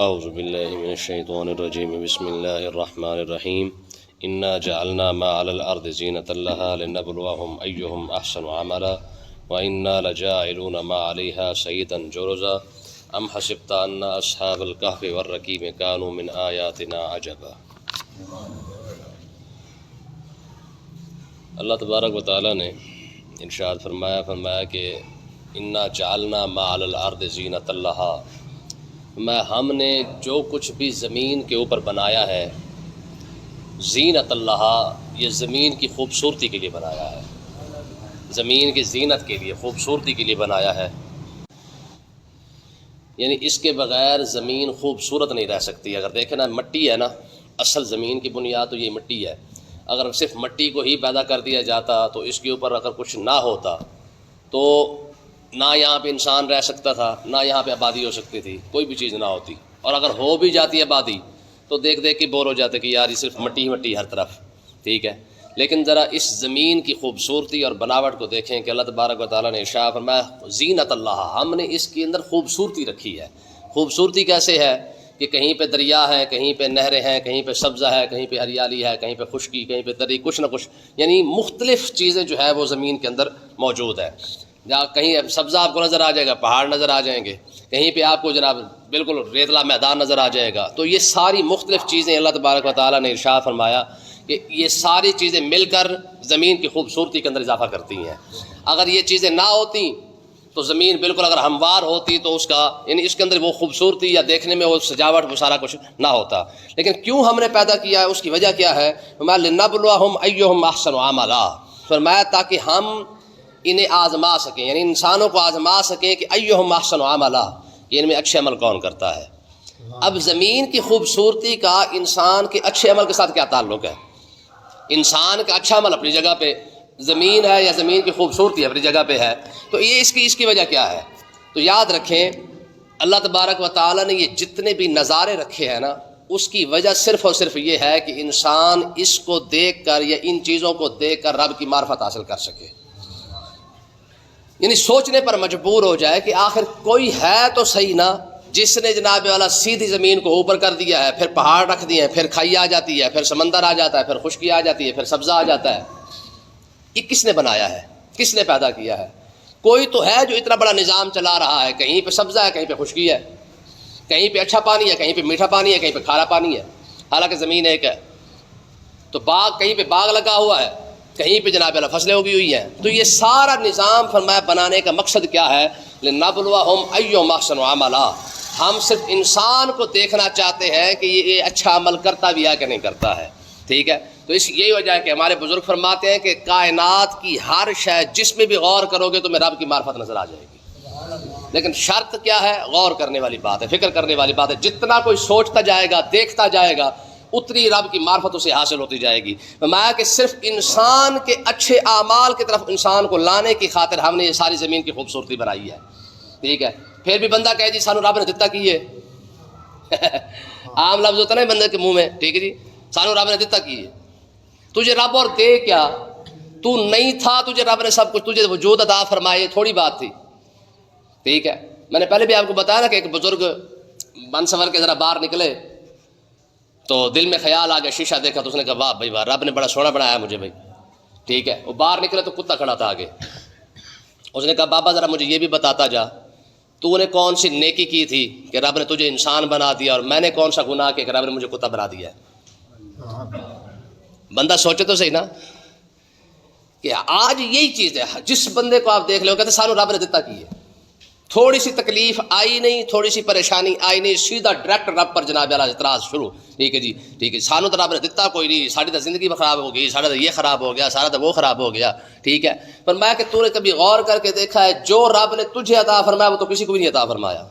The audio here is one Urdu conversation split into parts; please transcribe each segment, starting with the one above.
اعوذ باللہ من الشیطان الرجیم بسم اللہ الرحمن الرحیم انا جعلنا ما علی الارض زینۃ لها لنبلوهم ایہم احسن عملا وانا لجاعلون ما علیہا سعیدا جرزا ام حسبت ان اصحاب الکہف والرقیم کانوا من آیاتنا عجبا۔ اللہ تبارک و تعالیٰ نے ارشاد فرمایا کہ انا جعلنا ما علی الارض زینۃ لها، ہم نے جو کچھ بھی زمین کے اوپر بنایا ہے، زینت اللہ، یہ زمین کی خوبصورتی کے لیے بنایا ہے، زمین کی زینت کے لیے، خوبصورتی کے لیے بنایا ہے۔ یعنی اس کے بغیر زمین خوبصورت نہیں رہ سکتی۔ اگر دیکھیں نا، مٹی ہے نا، اصل زمین کی بنیاد تو یہ مٹی ہے۔ اگر صرف مٹی کو ہی پیدا کر دیا جاتا تو اس کے اوپر اگر کچھ نہ ہوتا تو نہ یہاں پہ انسان رہ سکتا تھا، نہ یہاں پہ آبادی ہو سکتی تھی، کوئی بھی چیز نہ ہوتی۔ اور اگر ہو بھی جاتی آبادی تو دیکھ کے بور ہو جاتے کہ یار یہ صرف مٹی ہی مٹی ہر طرف، ٹھیک ہے۔ لیکن ذرا اس زمین کی خوبصورتی اور بناوٹ کو دیکھیں کہ اللہ تبارک و تعالیٰ نے ارشاد فرمایا زینت اللہ، ہم نے اس کے اندر خوبصورتی رکھی ہے۔ خوبصورتی کیسے ہے کہ کہیں پہ دریا ہے، کہیں پہ نہریں ہیں، کہیں پہ سبزہ ہے، کہیں پہ ہریالی ہے، کہیں پہ خشکی، کہیں پہ تری، کچھ نہ کچھ، یعنی مختلف چیزیں جو ہے وہ زمین کے اندر موجود ہے۔ جہاں کہیں سبزہ آپ کو نظر آ جائے گا، پہاڑ نظر آ جائیں گے، کہیں پہ آپ کو جناب بالکل ریتلا میدان نظر آ جائے گا۔ تو یہ ساری مختلف چیزیں اللہ تبارک و تعالیٰ نے ارشاد فرمایا کہ یہ ساری چیزیں مل کر زمین کی خوبصورتی کے اندر اضافہ کرتی ہیں۔ اگر یہ چیزیں نہ ہوتی تو زمین بالکل اگر ہموار ہوتی تو اس کا یعنی اس کے اندر وہ خوبصورتی یا دیکھنے میں وہ سجاوٹ وہ سارا کچھ نہ ہوتا۔ لیکن کیوں ہم نے پیدا کیا ہے، اس کی وجہ کیا ہے؟ لنبلوہم ایہم احسن عملا، فرمایا تاکہ ہم انہیں آزما سکیں، یعنی انسانوں کو آزما سکیں کہ ایہم احسن عملا، ان میں اچھے عمل کون کرتا ہے۔ اب زمین کی خوبصورتی کا انسان کے اچھے عمل کے ساتھ کیا تعلق ہے؟ انسان کا اچھا عمل اپنی جگہ پہ، زمین ہے یا زمین کی خوبصورتی اپنی جگہ پہ ہے، تو یہ اس کی وجہ کیا ہے؟ تو یاد رکھیں اللہ تبارک و تعالیٰ نے یہ جتنے بھی نظارے رکھے ہیں نا، اس کی وجہ صرف اور صرف یہ ہے کہ انسان اس کو دیکھ کر یا ان چیزوں کو دیکھ کر رب کی معرفت حاصل کر سکے، یعنی سوچنے پر مجبور ہو جائے کہ آخر کوئی ہے تو صحیح نا جس نے جناب والا سیدھی زمین کو اوپر کر دیا ہے، پھر پہاڑ رکھ دیے ہیں، پھر کھائی آ جاتی ہے، پھر سمندر آ جاتا ہے، پھر خشکی آ جاتی ہے، پھر سبزہ آ جاتا ہے۔ یہ کس نے بنایا ہے؟ کس نے پیدا کیا ہے؟ کوئی تو ہے جو اتنا بڑا نظام چلا رہا ہے، کہیں پہ سبزہ ہے، کہیں پہ خشکی ہے، کہیں پہ اچھا پانی ہے، کہیں پہ میٹھا پانی ہے، کہیں پہ کھارا پانی ہے، حالانکہ زمین ایک ہے۔ تو باغ، کہیں پہ باغ لگا ہوا ہے، کہیں پہ جناب اللہ فصلیں اگی ہوئی ہیں۔ تو یہ سارا نظام فرمایا بنانے کا مقصد کیا ہے؟ لنبلوہم ایہم احسن عملا، ہم صرف انسان کو دیکھنا چاہتے ہیں کہ یہ اچھا عمل کرتا بھی ہے کہ نہیں کرتا ہے، ٹھیک ہے۔ تو اس یہی وجہ ہے کہ ہمارے بزرگ فرماتے ہیں کہ کائنات کی ہر شے جس میں بھی غور کرو گے تمہیں رب کی معرفت نظر آ جائے گی، لیکن شرط کیا ہے؟ غور کرنے والی بات ہے، فکر کرنے والی بات ہے۔ جتنا کوئی سوچتا جائے گا، دیکھتا جائے گا، اتنی رب کی معرفت اسے حاصل ہوتی جائے گی۔ فرمایا کہ صرف انسان کے اچھے اعمال کی طرف انسان کو لانے کی خاطر ہم نے یہ ساری زمین کی خوبصورتی بنائی ہے، ٹھیک ہے۔ پھر بھی بندہ کہے جی سانو رب نے دتا کی ہے، عام لفظ ہوتا ہے نا بندے کے منہ میں، ٹھیک ہے جی، سانو رب نے دتا کی ہے۔ تجھے رب اور دے کیا؟ تو نہیں تھا، تجھے رب نے سب کچھ، تجھے وجود عطا فرمائے، تھوڑی بات تھی، ٹھیک ہے۔ میں نے پہلے بھی آپ کو بتایا نا کہ ایک بزرگ بن سنور کے ذرا باہر نکلے تو دل میں خیال آ گیا، شیشہ دیکھا تو اس نے کہا واہ بھائی واہ، رب نے بڑا سونا بنایا مجھے بھائی، ٹھیک ہے۔ وہ باہر نکلے تو کتا کھڑا تھا آگے، اس نے کہا بابا ذرا مجھے یہ بھی بتاتا جا، تو نے کون سی نیکی کی تھی کہ رب نے تجھے انسان بنا دیا، اور میں نے کون سا گناہ کیا کہ رب نے مجھے کتا بنا دیا ہے۔ بندہ سوچے تو صحیح نا کہ آج یہی چیز ہے، جس بندے کو آپ دیکھ لو کہتے سانو رب نے دتا کی ہے، تھوڑی سی تکلیف آئی نہیں، تھوڑی سی پریشانی آئی نہیں، سیدھا ڈائریکٹ رب پر جناب اللہ اعتراض شروع، ٹھیک ہے جی، ٹھیک ہے، سانو تو رب نے دتا کوئی نہیں، ساری تو زندگی خراب ہو گئی، سارا تو یہ خراب ہو گیا، سارا تو وہ خراب ہو گیا، ٹھیک ہے۔ فرمایا کہ تو نے کبھی غور کر کے دیکھا ہے جو رب نے تجھے عطا فرمایا وہ تو کسی کو بھی نہیں عطا فرمایا؟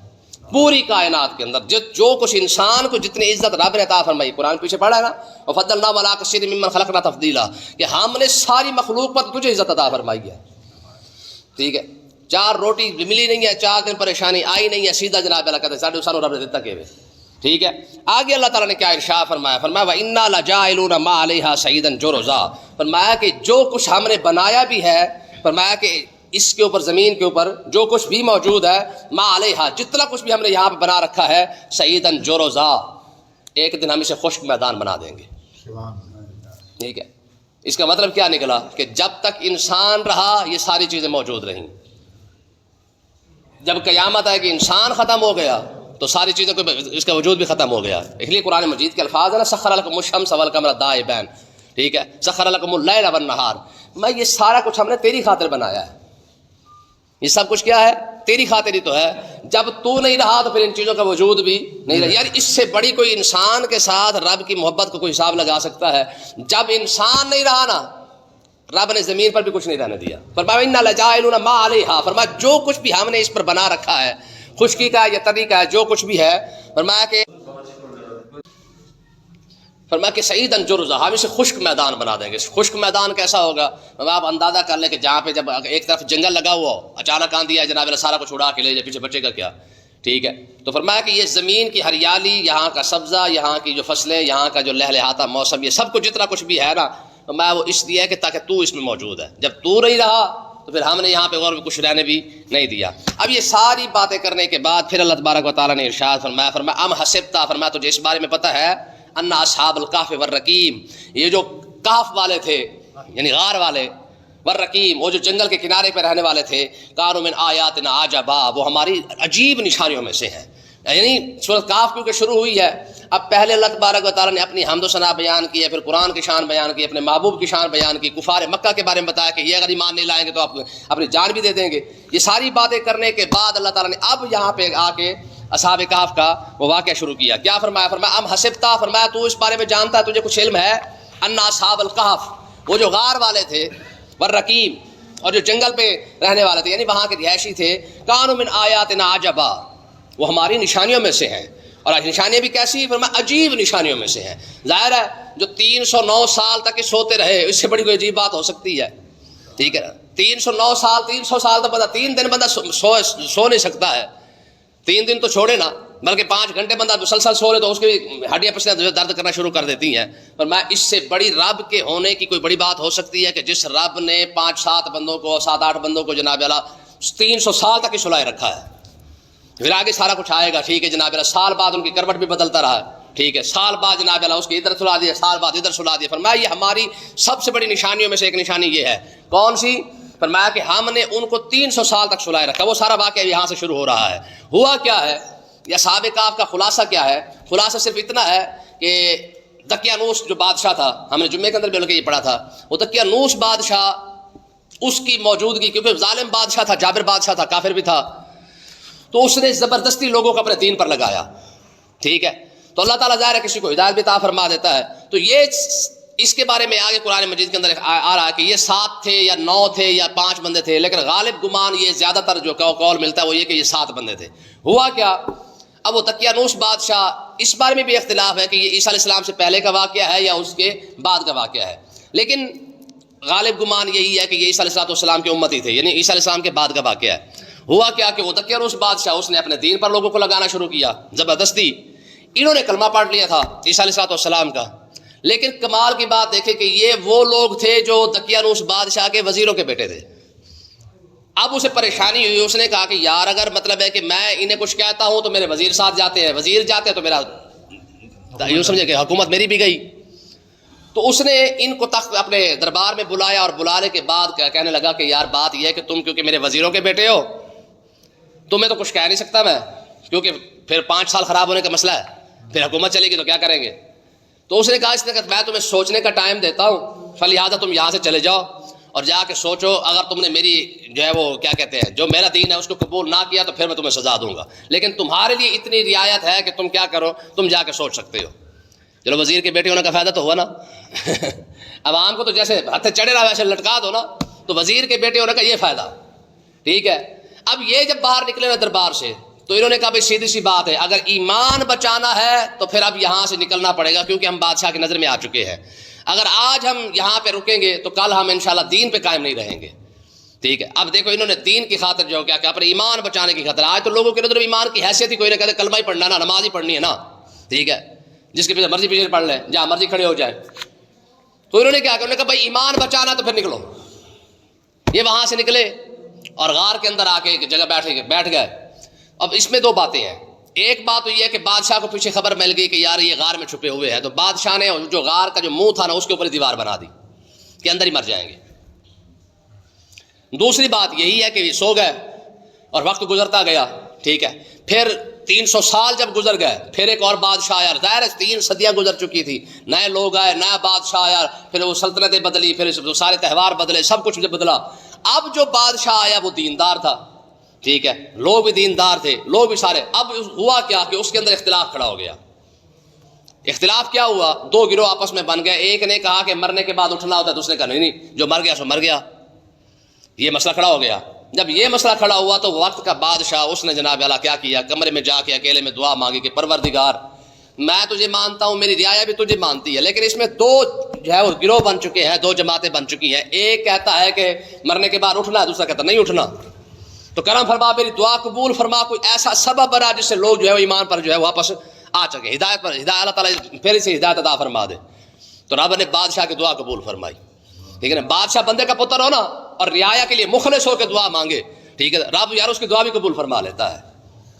پوری کائنات کے اندر جو کچھ انسان کو جتنی عزت رب نے عطا فرمائی، قرآن پیچھے پڑھا ہے نا، وفضلنا علی کثیر ممن خلقنا تفضیلا، کہ ہم نے ساری مخلوق پر تجھے عزت عطا فرمائی ہے، ٹھیک ہے۔ 4 روٹی ملی نہیں ہے، 4 دن پریشانی آئی نہیں ہے، سیدھا جناب اللہ کہتے ہیں سانو رب نے دتا کہ، ٹھیک ہے۔ آگے اللہ تعالیٰ نے کیا ارشاد فرمایا؟ فرمایا وَإِنَّا لَجَاعِلُونَ مَا عَلَيْهَا سَعِيدًا جُرُزًا، فرمایا کہ جو کچھ ہم نے بنایا بھی ہے، فرمایا کہ اس کے اوپر زمین کے اوپر جو کچھ بھی موجود ہے، ما علیہا جتنا کچھ بھی ہم نے یہاں پہ بنا رکھا ہے، سعیدن جرزا ایک دن ہم اسے خشک میدان بنا دیں گے. ٹھیک ہے، اس کا مطلب کیا نکلا کہ جب تک انسان رہا یہ ساری چیزیں موجود رہیں. جب قیامت آئے کہ انسان ختم ہو گیا تو ساری چیزوں کو اس کا وجود بھی ختم ہو گیا. اس لیے قرآن مجید کے الفاظ ہے نا، سخر لکم الشمس والقمر دائبین. ٹھیک ہے، سخر لکم اللیل والنہار. میں یہ سارا کچھ ہم نے تیری خاطر بنایا ہے. یہ سب کچھ کیا ہے؟ تیری خاطر ہی تو ہے. جب تو نہیں رہا تو پھر ان چیزوں کا وجود بھی نہیں رہا. یعنی اس سے بڑی کوئی انسان کے ساتھ رب کی محبت کو کوئی حساب لگا سکتا ہے؟ جب انسان نہیں رہا نا، رب نے زمین پر بھی کچھ نہیں رہنے دیا. فرمایا انا لجاعلون ما علیہا، فرمایا جو کچھ بھی ہم نے اس پر بنا رکھا ہے، خشکی کا یا تری کا جو کچھ بھی ہے، فرمایا کہ سعیدن جرزا ہم اسے خشک میدان بنا دیں گے. خشک میدان کیسا ہوگا؟ آپ اندازہ کر لیں کہ جہاں پہ جب ایک طرف جنگل لگا ہوا ہو، اچانک آندھی ہے جناب سارا کچھ اڑا کے لے جائے، پیچھے بچے گا کیا؟ ٹھیک ہے، تو فرمایا کہ یہ زمین کی ہریالی، یہاں کا سبزہ، یہاں کی جو فصلیں، یہاں کا جو لہلہاتا موسم، یہ سب کچھ جتنا کچھ بھی ہے نا، میں وہ اس لیے کہ تاکہ تو اس میں موجود ہے. جب تو نہیں رہا تو پھر ہم نے یہاں پہ اور بھی کچھ رہنے بھی نہیں دیا. اب یہ ساری باتیں کرنے کے بعد پھر اللہ تبارک و تعالیٰ نے ارشاد فرمایا ام حسبتا، فرمایا تجھے اس بارے میں پتہ ہے، ان اصحاب الکہف والرقیم، یہ جو کہف والے تھے یعنی غار والے، والرقیم وہ جو جنگل کے کنارے پہ رہنے والے تھے، کانوا من آیاتنا عجبا، وہ ہماری عجیب نشانیوں میں سے ہیں. یعنی سورۃ کہف کیونکہ شروع ہوئی ہے، اب پہلے اللہ تبارک و تعالیٰ نے اپنی حمد و ثنا بیان کی ہے، پھر قرآن کی شان بیان کی، اپنے محبوب کی شان بیان کی، کفار مکہ کے بارے میں بتایا کہ یہ اگر ایمان نہیں لائیں گے تو آپ اپنی جان بھی دے دیں گے. یہ ساری باتیں کرنے کے بعد اللہ تعالیٰ نے اب یہاں پہ آ کے اصحاب کہف کا وہ واقعہ شروع کیا. کیا فرمایا؟ ام حسبتا، فرمایا تو اس بارے میں جانتا ہے، تجھے کچھ علم ہے، ان اصحاب الکہف وہ جو غار والے تھے، والرقیم اور جو جنگل پہ رہنے والے تھے یعنی وہاں کے رہائشی تھے، کانوا من آیاتنا عجبا، وہ ہماری نشانیوں میں سے ہیں. اور نشانیاں بھی کیسی؟ فرمایا عجیب نشانیوں میں سے ہیں. ظاہر ہے جو 309 سال تک سوتے رہے، اس سے بڑی کوئی عجیب بات ہو سکتی ہے؟ ٹھیک ہے، 309 سال، 300 سال تو بندہ 3 دن بندہ سو نہیں سکتا ہے. 3 دن تو چھوڑے نا، بلکہ 5 گھنٹے بندہ مسلسل سو لے تو اس کی ہڈیاں پسلیاں درد کرنا شروع کر دیتی ہیں. پر میں اس سے بڑی رب کے ہونے کی کوئی بڑی بات ہو سکتی ہے کہ جس رب نے 5-7 بندوں کو، 7-8 بندوں کو جناب اللہ 300 سال تک ہی سلائے رکھا ہے. پھر آگے سارا کچھ آئے گا. ٹھیک ہے جناب اللہ، سال بعد ان کی کروٹ بھی بدلتا رہا. ٹھیک ہے، سال بعد جناب اللہ اس کی ادھر سلا دیا، سال بعد ادھر سلا دیا. فرمایا یہ ہماری سب سے بڑی نشانیوں میں سے ایک نشانی یہ ہے. کون سی؟ فرمایا کہ ہم نے ان کو 300 سال تک سلائے رکھا. وہ سارا واقعہ یہاں سے شروع ہو رہا ہے. ہوا کیا ہے یا اصحاب کہف کا خلاصہ کیا ہے؟ خلاصہ صرف اتنا ہے کہ دقیانوس جو بادشاہ تھا، ہم نے جمعے کے اندر بھی یہ پڑھا تھا، وہ دقیانوس بادشاہ، اس کی موجودگی، کیونکہ ظالم بادشاہ تھا، جابر بادشاہ تھا، کافر بھی تھا، تو اس نے زبردستی لوگوں کو اپنے دین پر لگایا. ٹھیک ہے، تو اللہ تعالیٰ ظاہر ہے کسی کو ہدایت بھی عطا فرما دیتا ہے. تو یہ اس کے بارے میں آگے قرآن مجید کے اندر آ رہا ہے کہ یہ 7 تھے یا 9 تھے یا 5 بندے تھے، لیکن غالب گمان یہ زیادہ تر جو قول ملتا ہے وہ یہ کہ یہ 7 بندے تھے. ہوا کیا؟ اب وہ دقیانوس بادشاہ، اس بارے میں بھی اختلاف ہے کہ یہ عیسیٰ علیہ السلام سے پہلے کا واقعہ ہے یا اس کے بعد کا واقعہ ہے، لیکن غالب گمان یہی ہے کہ یہ عیسیٰ علیہ السلام کے امتی تھے، یعنی عیسیٰ علیہ السلام کے بعد کا واقعہ ہے. ہوا کیا کہ وہ دقیانوس بادشاہ، اس نے اپنے دین پر لوگوں کو لگانا شروع کیا زبردستی. انہوں نے کلمہ پڑھ لیا تھا عیسیٰ علیہ السلام کا، لیکن کمال کی بات دیکھیں کہ یہ وہ لوگ تھے جو دقیانوس بادشاہ کے وزیروں کے بیٹے تھے. اب اسے پریشانی ہوئی، اس نے کہا کہ یار اگر مطلب ہے کہ میں انہیں کچھ کہتا ہوں تو میرے وزیر ساتھ جاتے ہیں، وزیر جاتے ہیں تو میرا یوں سمجھے کہ حکومت میری بھی گئی. تو اس نے ان کو تخت اپنے دربار میں بلایا، اور بلانے کے بعد کہنے لگا کہ یار بات یہ ہے کہ تم کیونکہ میرے وزیروں کے بیٹے ہو، تمہیں تو کچھ کہہ نہیں سکتا میں، کیونکہ پھر 5 سال خراب ہونے کا مسئلہ ہے، پھر حکومت چلے گی تو کیا کریں گے. تو اس نے کہا، اس نے کہا میں تمہیں سوچنے کا ٹائم دیتا ہوں، فلہذا تم یہاں سے چلے جاؤ اور جا کے سوچو، اگر تم نے میری جو ہے وہ کیا کہتے ہیں جو میرا دین ہے اس کو قبول نہ کیا تو پھر میں تمہیں سزا دوں گا، لیکن تمہارے لیے اتنی رعایت ہے کہ تم کیا کرو، تم جا کے سوچ سکتے ہو. چلو وزیر کے بیٹے ہونے کا فائدہ تو ہوا نا. عوام کو تو جیسے ہتھے چڑھے رہا ویسے لٹکا دو نا، تو وزیر کے بیٹے ہونے کا یہ فائدہ. ٹھیک ہے، اب یہ جب باہر نکلے نا دربار سے تو انہوں نے کہا بھائی سیدھی سی بات ہے، اگر ایمان بچانا ہے تو پھر اب یہاں سے نکلنا پڑے گا، کیونکہ ہم بادشاہ کی نظر میں آ چکے ہیں. اگر آج ہم یہاں پہ رکیں گے تو کل ہم انشاءاللہ دین پہ قائم نہیں رہیں گے. ٹھیک ہے، اب دیکھو انہوں نے دین کی خاطر جو کیا کہ اپنے ایمان بچانے کی خاطر، آج تو لوگوں کے نظر ایمان کی حیثیت ہی کوئی نہ کہتے کلمہ ہی پڑھنا نا، نماز ہی پڑھنی ہے نا. ٹھیک ہے، جس کے پیچھے مرضی پیچھے پڑھ لیں، جہاں مرضی کھڑے ہو جائیں. تو انہوں نے کیا کہ انہوں نے کہا بھائی ایمان بچانا تو پھر نکلو. یہ وہاں سے نکلے اور غار کے اندر آ کے ایک جگہ بیٹھ گئے. اب اس میں دو باتیں ہیں. ایک بات تو یہ ہے کہ بادشاہ کو پیچھے خبر مل گئی کہ یار یہ غار میں چھپے ہوئے ہیں, تو بادشاہ نے جو غار کا جو منہ تھا نا اس کے اوپر دیوار بنا دی کہ اندر ہی مر جائیں گے. دوسری بات یہی ہے کہ یہ سو گئے اور وقت گزرتا گیا, ٹھیک ہے. پھر 300 سال جب گزر گئے, پھر ایک اور بادشاہ آیا. ظاہر ہے 3 صدیاں گزر چکی تھی, نئے لوگ آئے, نیا بادشاہ آیا, پھر وہ سلطنتیں بدلی, پھر سارے تہوار بدلے, سب کچھ بدلا. اب جو بادشاہ آیا وہ دیندار تھا, ٹھیک ہے, لوگ بھی دیندار تھے, لوگ بھی سارے. اب ہوا کیا کہ اس کے اندر اختلاف کھڑا ہو گیا. اختلاف کیا ہوا؟ دو گروہ آپس میں بن گئے. ایک نے کہا کہ مرنے کے بعد اٹھنا ہوتا ہے, دوسرے نے کہا نہیں, جو مر گیا سو مر گیا. یہ مسئلہ کھڑا ہو گیا. جب یہ مسئلہ کھڑا ہوا تو وقت کا بادشاہ اس نے جناب اعلیٰ کیا کیا, کمرے میں جا کے اکیلے میں دعا مانگی کہ پروردگار میں تجھے مانتا ہوں, میری رعایا بھی تجھے مانتی ہے, لیکن اس میں دو جو ہے وہ گروہ بن چکے ہیں, دو جماعتیں بن چکی ہیں. ایک کہتا ہے کہ مرنے کے بعد اٹھنا ہے, دوسرا کہتا نہیں اٹھنا. تو کرم فرما, میری دعا قبول فرما, کوئی ایسا سبب بنا جس سے لوگ جو ہے وہ ایمان پر جو ہے واپس آ چکے, ہدایت پر, ہدایت اللہ تعالیٰ پھر سے ہدایت عطا فرما دے. تو رب نے بادشاہ کی دعا قبول فرمائی. ٹھیک ہے نا, بادشاہ بندے کا پتر ہو نا اور رعایا کے لیے مخلص ہو کے دعا مانگے, ٹھیک ہے, رب یار اس کی دعا بھی قبول فرما لیتا ہے.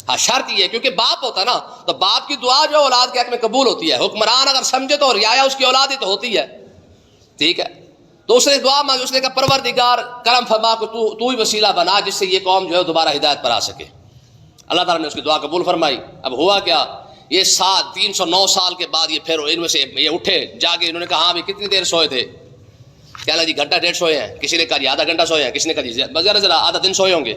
ہاں شرط یہ ہے کیونکہ باپ ہوتا ہے نا, تو باپ کی دعا جو اولاد کے حق میں قبول ہوتی ہے. حکمران اگر سمجھے تو رعایا اس کی اولاد ہی تو ہوتی ہے, ٹھیک ہے. تو اس نے دعا مانگی, اس نے کہا پروردگار کرم فرما کو تو ہی وسیلہ بنا جس سے یہ قوم جو ہے دوبارہ ہدایت پر آ سکے. اللہ تعالیٰ نے اس کی دعا قبول فرمائی. اب ہوا کیا, یہ 309 سال کے بعد یہ پھر ان میں سے یہ اٹھے جاگے. انہوں نے کہا ہاں بھی کتنی دیر سوئے تھے؟ کیا لگا جی گھنٹہ ڈیڑھ سوئے ہیں, کسی نے کہا جی آدھا گھنٹہ سوئے ہیں, کسی نے کہا جی ذرا آدھا دن سوئے ہوں گے.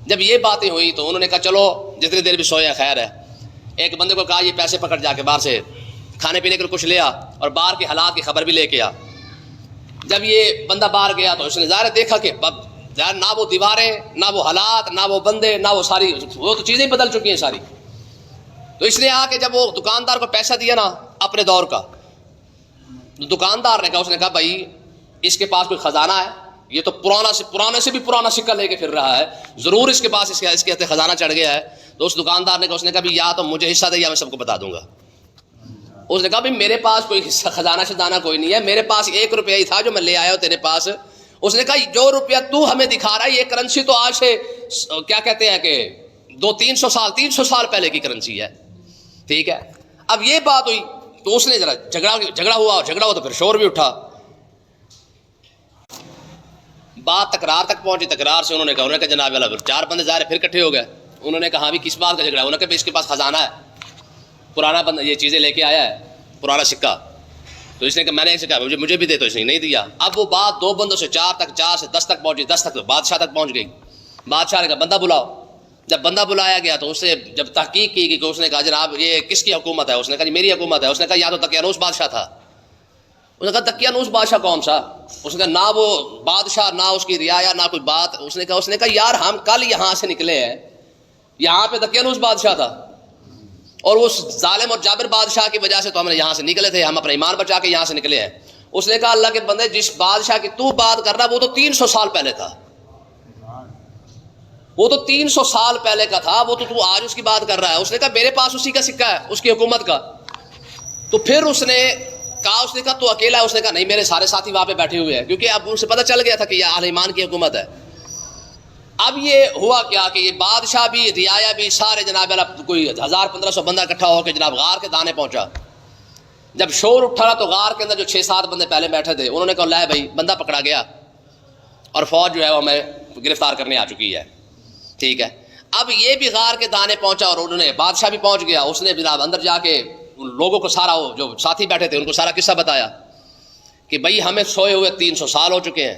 جب یہ باتیں ہوئی تو انہوں نے کہا چلو جتنی دیر بھی سوئے ہیں خیر ہے. ایک بندے کو کہا یہ پیسے پکڑ جا کے باہر سے کھانے پینے کے لیے کچھ لے آ, اور باہر کے حالات کی خبر بھی لے کے آ. جب یہ بندہ باہر گیا تو اس نے ظاہر دیکھا کہ نہ وہ دیواریں, نہ وہ حالات, نہ وہ بندے, نہ وہ ساری, وہ تو چیزیں بدل چکی ہیں ساری. تو اس نے آ کے جب وہ دکاندار کو پیسہ دیا نا اپنے دور کا, دکاندار نے کہا, اس نے کہا بھائی اس کے پاس کوئی خزانہ ہے, یہ تو پرانے سے بھی پرانا سکہ لے کے پھر رہا ہے, ضرور اس کے پاس اس کے ہاتھ خزانہ چڑھ گیا ہے. تو اس دکاندار نے کہا, اس نے کہا بھی یا تو مجھے حصہ دے یا میں سب کو بتا دوں گا. اس نے کہا بھی میرے پاس کوئی حصہ خزانہ شزانہ کوئی نہیں ہے, میرے پاس 1 روپیہ ہی تھا جو میں لے آیا ہوں تیرے پاس. اس نے کہا جو روپیہ تو ہمیں دکھا رہا ہے یہ کرنسی تو آج سے کیا کہتے ہیں کہ 300 سال پہلے کی کرنسی ہے, ٹھیک ہے. اب یہ بات ہوئی تو اس نے ذرا جھگڑا ہوا, اور جھگڑا ہوا تو پھر شور بھی اٹھا. بات تکرار تک پہنچی. تکرار سے انہوں نے کہا جناب اللہ, 4 بندے ظاہر پھر اکٹھے ہو گئے. انہوں نے کہا ہاں بھی کس بات کا جھگڑا؟ انہوں نے کہا اس کے پاس خزانہ ہے, پرانا بندہ یہ چیزیں لے کے آیا ہے, پرانا سکہ. تو اس نے کہا میں نے اسے کہا مجھے بھی دے, تو اس نے نہیں دیا. اب وہ بات 2 بندوں سے 4 تک, 4 سے 10 تک پہنچی, 10 تک تو بادشاہ تک پہنچ گئی. بادشاہ نے کہا بندہ بلاؤ. جب بندہ بلایا گیا تو اس سے جب تحقیق کی گئی کہ اس نے کہا جناب یہ کس کی حکومت ہے؟ اس نے کہا جی میری حکومت ہے. اس نے کہا یا تو دقیانوس بادشاہ تھا. اس نے کہا دقیانوس بادشاہ کون سا؟ اس نے کہا نہ وہ بادشاہ, نہ اس کی رعایا, نہ کوئی بات. اس نے کہا یار ہم کل یہاں سے نکلے ہیں, یہاں پہ دقیانوس بادشاہ تھا, اور اس ظالم اور جابر بادشاہ کی وجہ سے تو ہم نے یہاں سے نکلے تھے, ہم اپنا ایمان بچا کے یہاں سے نکلے ہیں. اس نے کہا اللہ کے بندے جس بادشاہ کی تو بات کر رہا وہ تو 300 سال پہلے تھا, وہ تو 300 سال پہلے کا تھا, وہ تو آج اس کی بات کر رہا ہے. اس نے کہا میرے پاس اسی کا سکہ ہے, اس کی حکومت کا. تو پھر اس نے کہا تو اکیلا ہے؟ اس نے کہا نہیں میرے سارے ساتھی وہاں پہ بیٹھے ہوئے ہیں, کیونکہ اب ان سے پتہ چل گیا تھا کہ یہ اہل ایمان کی حکومت ہے. اب یہ ہوا کیا کہ یہ بادشاہ بھی, رعایا بھی, سارے جناب کوئی 1000-1500 بندہ اکٹھا ہو کے جناب غار کے دانے پہنچا. جب شور اٹھا تو غار کے اندر جو 6-7 بندے پہلے بیٹھے تھے انہوں نے کہا لے بھائی بندہ پکڑا گیا, اور فوج جو ہے وہ ہمیں گرفتار کرنے آ چکی ہے, ٹھیک ہے. اب یہ بھی غار کے دانے پہنچا, اور انہوں نے, بادشاہ بھی پہنچ گیا. اس نے جناب اندر جا کے ان لوگوں کو سارا, وہ جو ساتھی بیٹھے تھے ان کو سارا قصہ بتایا کہ بھائی ہمیں سوئے ہوئے 300 سال ہو چکے ہیں,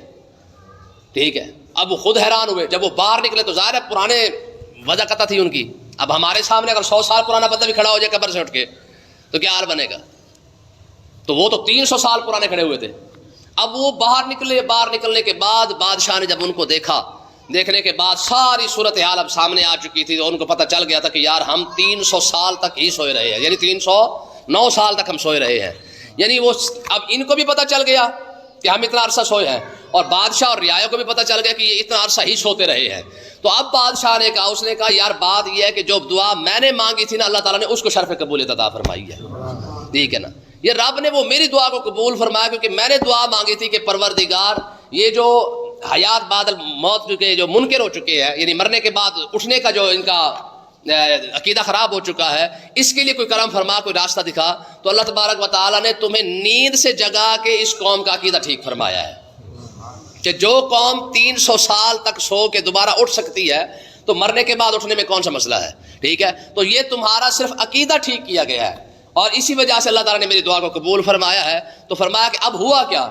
ٹھیک ہے. اب وہ خود حیران ہوئے. جب وہ باہر نکلے تو ظاہر ہے پرانے وجہ قطع تھی ان کی. اب ہمارے سامنے اگر 100 سال پرانا بندہ بھی کھڑا ہو جائے قبر سے اٹھ کے تو کیا حال بنے گا؟ تو وہ تو 300 سال پرانے کھڑے ہوئے تھے. اب وہ باہر نکلے. باہر نکلنے کے بعد بادشاہ نے جب ان کو دیکھا, دیکھنے کے بعد ساری صورتحال اب سامنے آ چکی تھی. تو ان کو پتہ چل گیا تھا کہ یار ہم 300 سال تک ہی سوئے رہے ہیں, یعنی 309 سال تک ہم سوئے رہے ہیں. یعنی وہ اب ان کو بھی پتہ چل گیا کہ ہم اتنا عرصہ سوئے ہیں, اور بادشاہ اور رعایا کو بھی پتہ چل گیا کہ یہ اتنا عرصہ ہی سوتے رہے ہیں. تو اب بادشاہ نے کہا, اس نے کہا یار بات یہ ہے کہ جو دعا میں نے مانگی تھی نا اللہ تعالیٰ نے اس کو شرف قبولیت عطا فرمائی ہے, ٹھیک ہے نا. یہ رب نے وہ میری دعا کو قبول فرمایا, کیونکہ میں نے دعا مانگی تھی کہ پروردگار یہ جو حیات بعد الموت کے جو منکر ہو چکے ہیں، یعنی مرنے کے بعد اٹھنے کا جو ان کا عقیدہ خراب ہو چکا ہے، اس کے لیے کوئی کرم فرما، کوئی راستہ دکھا، تو اللہ تبارک و تعالیٰ نے تمہیں نیند سے جگا کے اس قوم کا عقیدہ ٹھیک فرمایا ہے کہ جو قوم 300 سال تک سو کے دوبارہ اٹھ سکتی ہے تو مرنے کے بعد اٹھنے میں کون سا مسئلہ ہے؟ ٹھیک ہے، تو یہ تمہارا صرف عقیدہ ٹھیک کیا گیا ہے، اور اسی وجہ سے اللہ تعالیٰ نے میری دعا کو قبول فرمایا ہے۔ تو فرمایا کہ اب ہوا کیا؟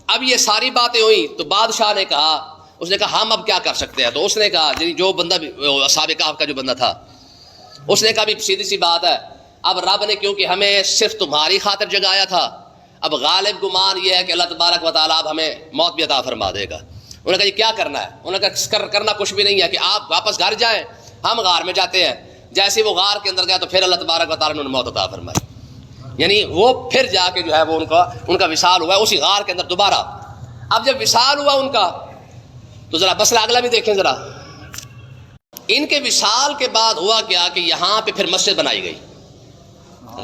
اب یہ ساری باتیں ہوئی تو بادشاہ نے کہا، اس نے کہا ہم اب کیا کر سکتے ہیں؟ تو اس نے کہا، جو بندہ اصحاب کہف کا جو بندہ تھا، اس نے کہا بھی سیدھی سی بات ہے، اب رب نے کیونکہ ہمیں صرف تمہاری خاطر جگایا تھا، اب غالب گمان یہ ہے کہ اللہ تبارک و تعالیٰ اب ہمیں موت بھی عطا فرما دے گا۔ انہوں نے کہا یہ کیا کرنا ہے؟ انہوں نے کہا کرنا کچھ بھی نہیں ہے کہ آپ واپس گھر جائیں، ہم غار میں جاتے ہیں۔ جیسے وہ غار کے اندر گیا تو پھر اللہ تبارک و تعالیٰ نے انہیں موت عطا فرمائی، یعنی وہ پھر جا کے جو ہے وہ ان کا وصال ہوا ہے اسی غار کے اندر دوبارہ۔ اب جب وصال ہوا ان کا تو ذرا مسئلہ اگلا بھی دیکھیں ذرا، ان کے وصال کے بعد ہوا کیا کہ یہاں پہ پھر مسجد بنائی گئی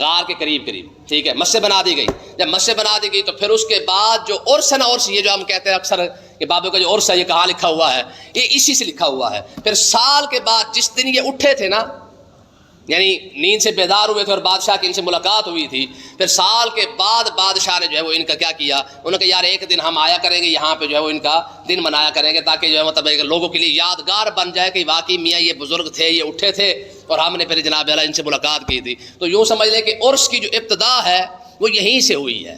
غار کے قریب، ٹھیک ہے، مسجد بنا دی گئی۔ جب مسجد بنا دی گئی تو پھر اس کے بعد جو عرس ہے نا، عرس، یہ جو ہم کہتے ہیں اکثر کہ بابے کا جو عرس ہے یہ کہاں لکھا ہوا ہے؟ یہ اسی سے لکھا ہوا ہے۔ پھر سال کے بعد جس دن یہ اٹھے تھے نا، یعنی نیند سے بیدار ہوئے تھے اور بادشاہ کی ان سے ملاقات ہوئی تھی، پھر سال کے بعد بادشاہ نے جو ہے وہ ان کا کیا کیا، انہوں نے کہا یار ایک دن ہم آیا کریں گے یہاں پہ جو ہے وہ ان کا دن منایا کریں گے، تاکہ جو ہے مطلب لوگوں کے لیے یادگار بن جائے کہ واقعی میاں یہ بزرگ تھے، یہ اٹھے تھے اور ہم نے پھر جناب اللہ ان سے ملاقات کی تھی۔ تو یوں سمجھ لیں کہ عرس کی جو ابتدا ہے وہ یہیں سے ہوئی ہے،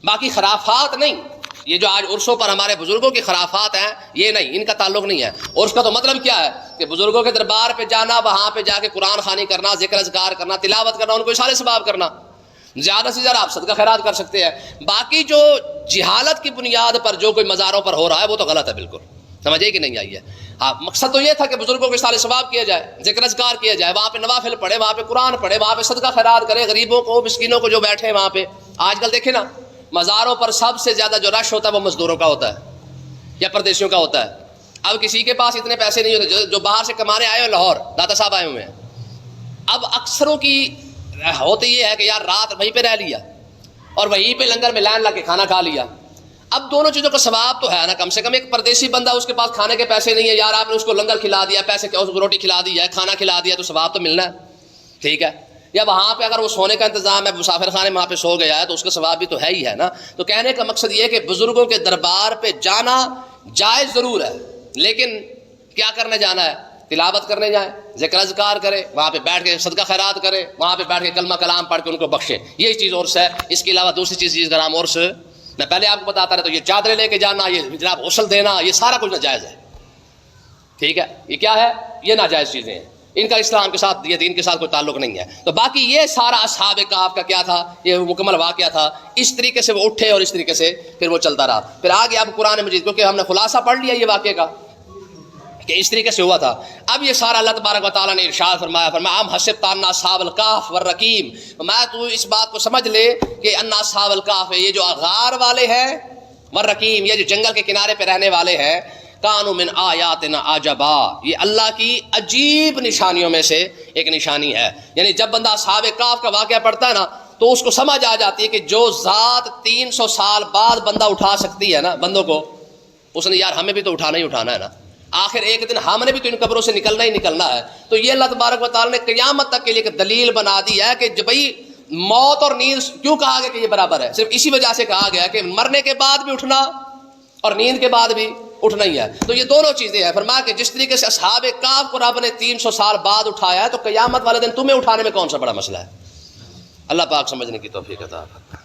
باقی خرافات نہیں۔ یہ جو آج عرسوں پر ہمارے بزرگوں کی خرافات ہیں یہ نہیں، ان کا تعلق نہیں ہے۔ عرس کا تو مطلب کیا ہے کہ بزرگوں کے دربار پہ جانا، وہاں پہ جا کے قرآن خوانی کرنا، ذکر اذکار کرنا، تلاوت کرنا، ان کو اشارے ثواب کرنا، زیادہ سے زیادہ آپ صدقہ خیرات کر سکتے ہیں۔ باقی جو جہالت کی بنیاد پر جو کوئی مزاروں پر ہو رہا ہے وہ تو غلط ہے، بالکل سمجھے کہ نہیں آئی ہے۔ ہاں، مقصد تو یہ تھا کہ بزرگوں کے اشارے ثواب کیا جائے، ذکر اذکار کیا جائے، وہاں پہ نوافل پڑھے، وہاں پہ قرآن پڑھے، وہاں پہ صدقہ خیرات کرے، غریبوں کو، مسکینوں کو جو بیٹھے وہاں پہ۔ آج کل دیکھیں نا، مزاروں پر سب سے زیادہ جو رش ہوتا ہے وہ مزدوروں کا ہوتا ہے یا پردیسیوں کا ہوتا ہے۔ اب کسی کے پاس اتنے پیسے نہیں ہوتے، جو باہر سے کمانے آئے ہیں، لاہور داتا صاحب آئے ہوئے ہیں، اب اکثروں کی ہوتی یہ ہے کہ یار رات وہیں پہ رہ لیا اور وہیں پہ لنگر میں لائن لگ کے کھانا کھا لیا۔ اب دونوں چیزوں کا ثواب تو ہے نا، کم سے کم ایک پردیسی بندہ اس کے پاس کھانے کے پیسے نہیں ہے، یار آپ نے اس کو لنگر کھلا دیا، پیسے اس کو روٹی کھلا دی ہے، کھانا کھلا دیا، تو ثواب تو ملنا ہے، ٹھیک ہے۔ یا وہاں پہ اگر وہ سونے کا انتظام ہے، مسافر خانے میں وہاں پہ سو گیا ہے تو اس کا ثواب بھی تو ہے ہی ہے نا۔ تو کہنے کا مقصد یہ ہے کہ بزرگوں کے دربار پہ جانا جائز ضرور ہے، لیکن کیا کرنے جانا ہے؟ تلاوت کرنے جائیں، ذکر اذکار کرے، وہاں پہ بیٹھ کے صدقہ خیرات کرے، وہاں پہ بیٹھ کے کلمہ کلام پڑھ کے ان کو بخشے، یہی چیز عرس ہے۔ اس کے علاوہ دوسری چیز کا نام عرس، میں پہلے آپ کو بتاتا رہا تو یہ چادریں لے کے جانا، یہ جناب غسل دینا، یہ سارا کچھ ناجائز ہے، ٹھیک ہے۔ یہ کیا ہے؟ یہ ناجائز چیزیں ہیں، ان کا اسلام کے ساتھ، یہ دین کے ساتھ کوئی تعلق نہیں ہے۔ تو باقی یہ سارا اصحاب کہف کا کیا تھا، یہ مکمل واقعہ تھا، اس طریقے سے وہ اٹھے اور اس طریقے سے پھر وہ چلتا رہا۔ پھر آگے اب قرآن مجید، کیونکہ ہم نے خلاصہ پڑھ لیا یہ واقعے کا کہ اس طریقے سے ہوا تھا، اب یہ سارا اللہ تبارک و تعالیٰ نے ارشاد فرمایا، ام حسبت ان اصحاب الکہف والرقیم، میں تو اس بات کو سمجھ لے کہ ان اصحاب الکہف، یہ جو غار والے ہیں، والرقیم، یہ جو جنگل کے کنارے پہ رہنے والے ہیں، کانوا من آیاتنا عجبا، یہ اللہ کی عجیب نشانیوں میں سے ایک نشانی ہے۔ یعنی جب بندہ اصحاب کہف کا واقعہ پڑھتا ہے نا تو اس کو سمجھ آ جاتی ہے کہ جو ذات 300 سال بعد بندہ اٹھا سکتی ہے نا بندوں کو، اس نے یار ہمیں بھی تو اٹھانا ہی اٹھانا ہے نا، آخر ایک دن ہم نے بھی تو ان قبروں سے نکلنا ہی نکلنا ہے۔ تو یہ اللہ تبارک و تعالیٰ نے قیامت تک کے لیے ایک دلیل بنا دی ہے کہ بھائی موت اور نیند کیوں کہا گیا کہ یہ برابر ہے، صرف اسی وجہ سے کہا گیا کہ مرنے کے بعد بھی اٹھنا اور نیند کے بعد بھی اٹھنا ہی ہے۔ تو یہ دونوں چیزیں ہیں۔ فرمایا کہ جس طریقے سے اصحاب کہف کو رب نے 300 سال بعد اٹھایا ہے، تو قیامت والے دن تمہیں اٹھانے میں کون سا بڑا مسئلہ ہے؟ اللہ پاک سمجھنے کی توفیق عطا فرمائے۔